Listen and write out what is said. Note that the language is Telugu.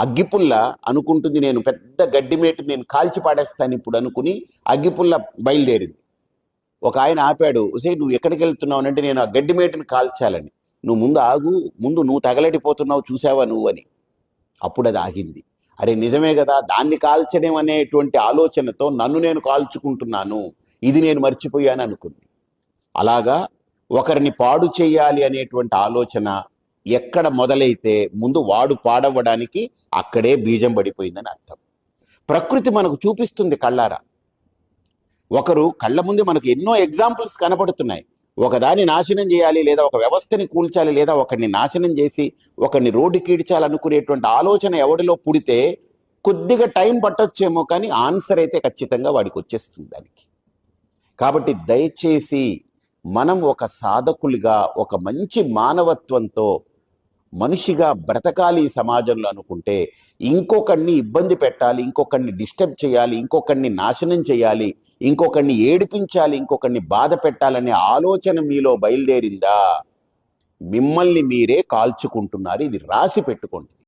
అగ్గిపుల్ల అనుకుంటుంది నేను పెద్ద గడ్డిమేటు నేను కాల్చి పాడేస్తాను ఇప్పుడు అనుకుని అగ్గిపుల్ల బయలుదేరింది. ఒక ఆయన ఆపాడు, సే నువ్వు ఎక్కడికి వెళ్తున్నావు అంటే నేను ఆ గడ్డిమేటుని కాల్చాలని. నువ్వు ముందు ఆగు, ముందు నువ్వు తగలడిపోతున్నావు చూసావా నువ్వు అని. అప్పుడు అది ఆగింది. అరే నిజమే కదా, దాన్ని కాల్చడం అనేటువంటి ఆలోచనతో నన్ను నేను కాల్చుకుంటున్నాను, ఇది నేను మర్చిపోయాను అనుకుంది. అలాగా ఒకరిని పాడు చేయాలి అనేటువంటి ఆలోచన ఎక్కడ మొదలైతే ముందు వాడు పాడవ్వడానికి అక్కడే బీజం పడిపోయిందని అర్థం. ప్రకృతి మనకు చూపిస్తుంది కళ్ళారా. ఒకరు కళ్ళ ముందే మనకు ఎన్నో ఎగ్జాంపుల్స్ కనపడుతున్నాయి. ఒకదాన్ని నాశనం చేయాలి, లేదా ఒక వ్యవస్థని కూల్చాలి, లేదా ఒకరిని నాశనం చేసి ఒకరిని రోడ్డుకి ఈడ్చాలనుకునేటువంటి ఆలోచన ఎవడిలో పుడితే కొద్దిగా టైం పట్టొచ్చేమో, కానీ ఆన్సర్ అయితే ఖచ్చితంగా వాడికి వచ్చేస్తుంది దానికి. కాబట్టి దయచేసి మనం ఒక సాధకులుగా, ఒక మంచి మానవత్వంతో మనిషిగా బ్రతకాలి ఈ సమాజంలో అనుకుంటే, ఇంకొకరిని ఇబ్బంది పెట్టాలి, ఇంకొకరిని డిస్టర్బ్ చేయాలి, ఇంకొకరిని నాశనం చేయాలి, ఇంకొకరిని ఏడిపించాలి, ఇంకొకరిని బాధ పెట్టాలనే ఆలోచన మీలో బయలుదేరిందా, మిమ్మల్ని మీరే కాల్చుకుంటున్నారు. ఇది రాసి పెట్టుకోండి.